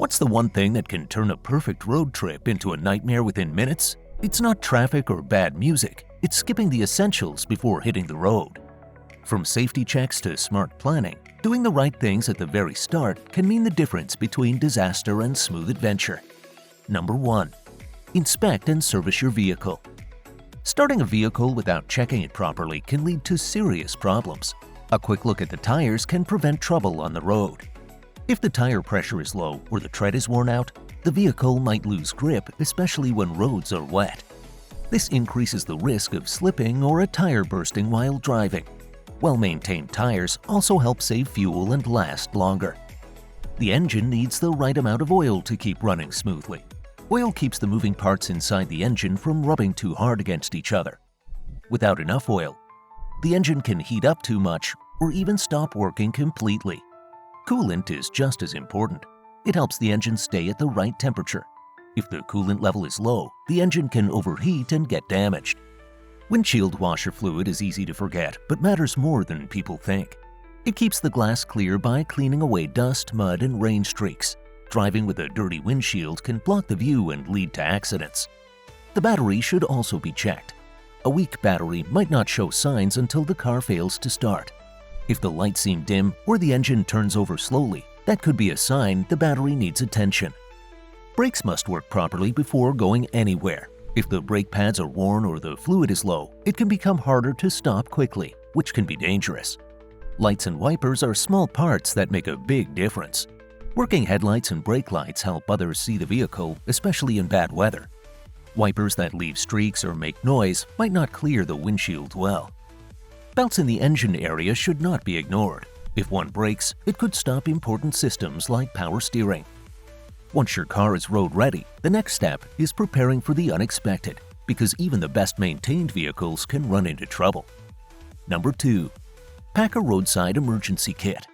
What's the one thing that can turn a perfect road trip into a nightmare within minutes? It's not traffic or bad music, it's skipping the essentials before hitting the road. From safety checks to smart planning, doing the right things at the very start can mean the difference between disaster and smooth adventure. Number 1. Inspect and service your vehicle. Starting a vehicle without checking it properly can lead to serious problems. A quick look at the tires can prevent trouble on the road. If the tire pressure is low or the tread is worn out, the vehicle might lose grip, especially when roads are wet. This increases the risk of slipping or a tire bursting while driving. Well-maintained tires also help save fuel and last longer. The engine needs the right amount of oil to keep running smoothly. Oil keeps the moving parts inside the engine from rubbing too hard against each other. Without enough oil, the engine can heat up too much or even stop working completely. Coolant is just as important. It helps the engine stay at the right temperature. If the coolant level is low, the engine can overheat and get damaged. Windshield washer fluid is easy to forget, but matters more than people think. It keeps the glass clear by cleaning away dust, mud, and rain streaks. Driving with a dirty windshield can block the view and lead to accidents. The battery should also be checked. A weak battery might not show signs until the car fails to start. If the lights seem dim or the engine turns over slowly, that could be a sign the battery needs attention. Brakes must work properly before going anywhere. If the brake pads are worn or the fluid is low, it can become harder to stop quickly, which can be dangerous. Lights and wipers are small parts that make a big difference. Working headlights and brake lights help others see the vehicle, especially in bad weather. Wipers that leave streaks or make noise might not clear the windshield well. Belts in the engine area should not be ignored. If one breaks, it could stop important systems like power steering. Once your car is road ready, the next step is preparing for the unexpected, because even the best maintained vehicles can run into trouble. Number 2. Pack a roadside emergency kit.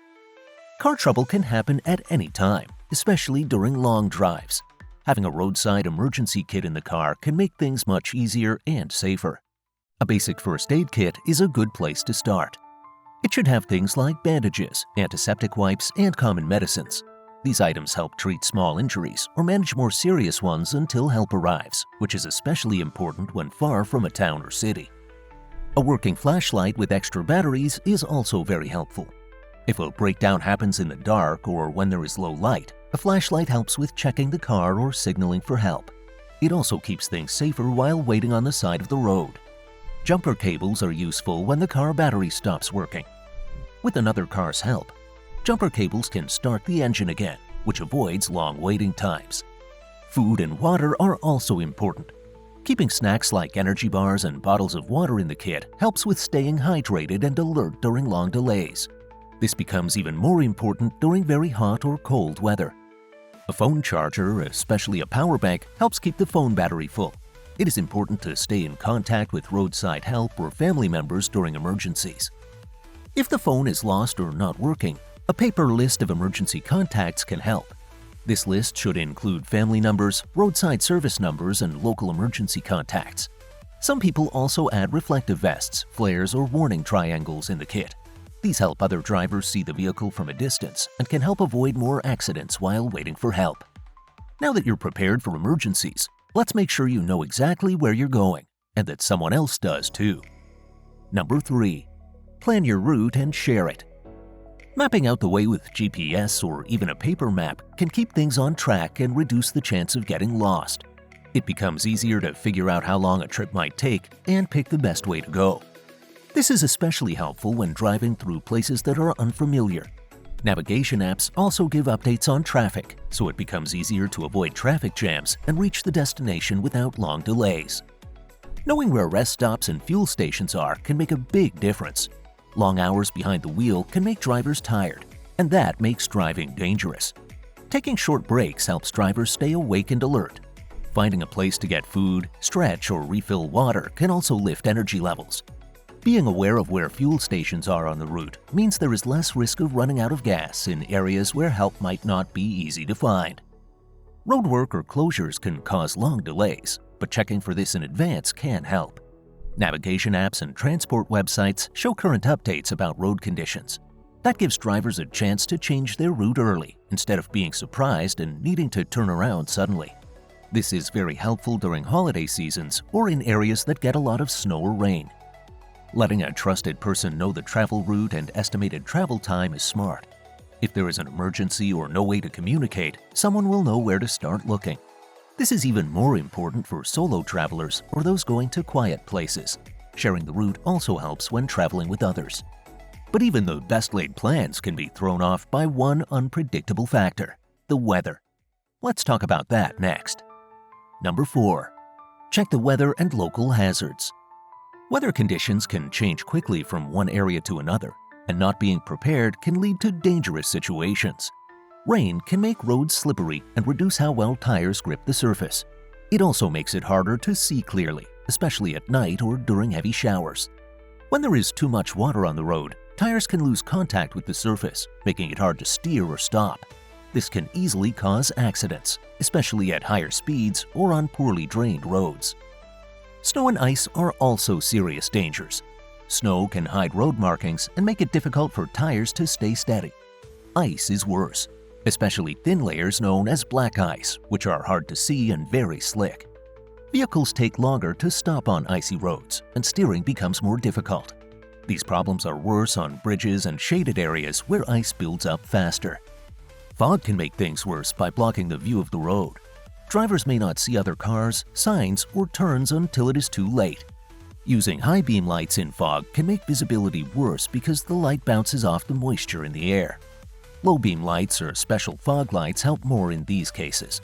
Car trouble can happen at any time, especially during long drives. Having a roadside emergency kit in the car can make things much easier and safer. A basic first aid kit is a good place to start. It should have things like bandages, antiseptic wipes, and common medicines. These items help treat small injuries or manage more serious ones until help arrives, which is especially important when far from a town or city. A working flashlight with extra batteries is also very helpful. If a breakdown happens in the dark or when there is low light, a flashlight helps with checking the car or signaling for help. It also keeps things safer while waiting on the side of the road. Jumper cables are useful when the car battery stops working. With another car's help, jumper cables can start the engine again, which avoids long waiting times. Food and water are also important. Keeping snacks like energy bars and bottles of water in the kit helps with staying hydrated and alert during long delays. This becomes even more important during very hot or cold weather. A phone charger, especially a power bank, helps keep the phone battery full. It is important to stay in contact with roadside help or family members during emergencies. If the phone is lost or not working, a paper list of emergency contacts can help. This list should include family numbers, roadside service numbers, and local emergency contacts. Some people also add reflective vests, flares, or warning triangles in the kit. These help other drivers see the vehicle from a distance and can help avoid more accidents while waiting for help. Now that you're prepared for emergencies, let's make sure you know exactly where you're going and that someone else does too. Number 3. Plan your route and share it. Mapping out the way with GPS or even a paper map can keep things on track and reduce the chance of getting lost. It becomes easier to figure out how long a trip might take and pick the best way to go. This is especially helpful when driving through places that are unfamiliar. Navigation apps also give updates on traffic, so it becomes easier to avoid traffic jams and reach the destination without long delays. Knowing where rest stops and fuel stations are can make a big difference. Long hours behind the wheel can make drivers tired, and that makes driving dangerous. Taking short breaks helps drivers stay awake and alert. Finding a place to get food, stretch, or refill water can also lift energy levels. Being aware of where fuel stations are on the route means there is less risk of running out of gas in areas where help might not be easy to find. Roadwork or closures can cause long delays, but checking for this in advance can help. Navigation apps and transport websites show current updates about road conditions. That gives drivers a chance to change their route early instead of being surprised and needing to turn around suddenly. This is very helpful during holiday seasons or in areas that get a lot of snow or rain. Letting a trusted person know the travel route and estimated travel time is smart. If there is an emergency or no way to communicate, someone will know where to start looking. This is even more important for solo travelers or those going to quiet places. Sharing the route also helps when traveling with others. But even the best-laid plans can be thrown off by one unpredictable factor: the weather. Let's talk about that next. Number 4. Check the weather and local hazards. Weather conditions can change quickly from one area to another, and not being prepared can lead to dangerous situations. Rain can make roads slippery and reduce how well tires grip the surface. It also makes it harder to see clearly, especially at night or during heavy showers. When there is too much water on the road, tires can lose contact with the surface, making it hard to steer or stop. This can easily cause accidents, especially at higher speeds or on poorly drained roads. Snow and ice are also serious dangers. Snow can hide road markings and make it difficult for tires to stay steady. Ice is worse, especially thin layers known as black ice, which are hard to see and very slick. Vehicles take longer to stop on icy roads, and steering becomes more difficult. These problems are worse on bridges and shaded areas where ice builds up faster. Fog can make things worse by blocking the view of the road. Drivers may not see other cars, signs, or turns until it is too late. Using high beam lights in fog can make visibility worse because the light bounces off the moisture in the air. Low beam lights or special fog lights help more in these cases.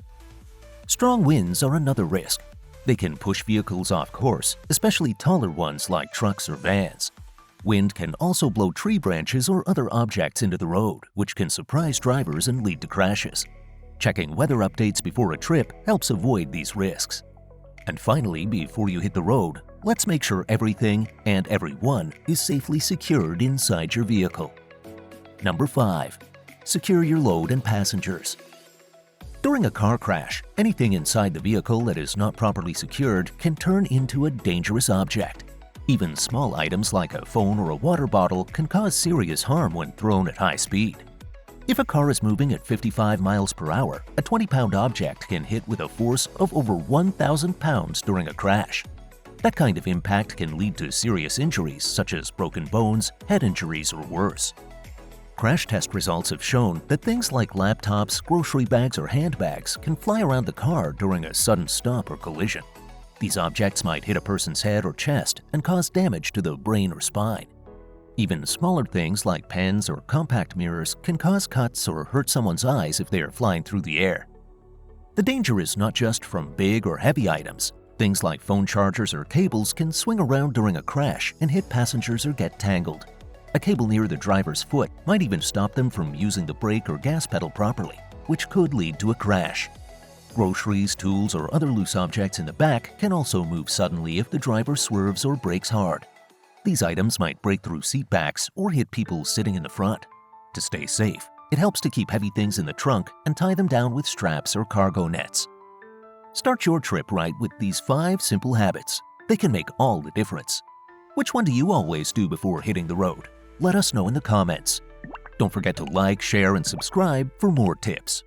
Strong winds are another risk. They can push vehicles off course, especially taller ones like trucks or vans. Wind can also blow tree branches or other objects into the road, which can surprise drivers and lead to crashes. Checking weather updates before a trip helps avoid these risks. And finally, before you hit the road, let's make sure everything and everyone is safely secured inside your vehicle. Number 5. Secure your load and passengers. During a car crash, anything inside the vehicle that is not properly secured can turn into a dangerous object. Even small items like a phone or a water bottle can cause serious harm when thrown at high speed. If a car is moving at 55 miles per hour, a 20-pound object can hit with a force of over 1,000 pounds during a crash. That kind of impact can lead to serious injuries such as broken bones, head injuries, or worse. Crash test results have shown that things like laptops, grocery bags, or handbags can fly around the car during a sudden stop or collision. These objects might hit a person's head or chest and cause damage to the brain or spine. Even smaller things like pens or compact mirrors can cause cuts or hurt someone's eyes if they are flying through the air. The danger is not just from big or heavy items. Things like phone chargers or cables can swing around during a crash and hit passengers or get tangled. A cable near the driver's foot might even stop them from using the brake or gas pedal properly, which could lead to a crash. Groceries, tools, or other loose objects in the back can also move suddenly if the driver swerves or brakes hard. These items might break through seat backs or hit people sitting in the front. To stay safe, it helps to keep heavy things in the trunk and tie them down with straps or cargo nets. Start your trip right with these 5 simple habits. They can make all the difference. Which one do you always do before hitting the road? Let us know in the comments. Don't forget to like, share, and subscribe for more tips.